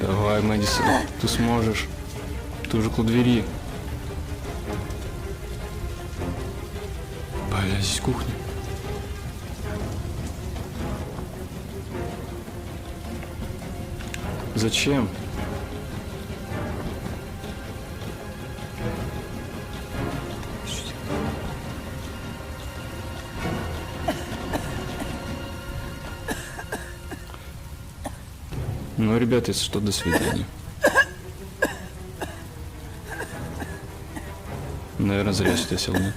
Давай, Мэдисон, ты сможешь. Ты уже к двери. Бля, здесь кухня. Зачем? Ну, ребята, если что, до свидания. Наверное, зря сюда сел, нет?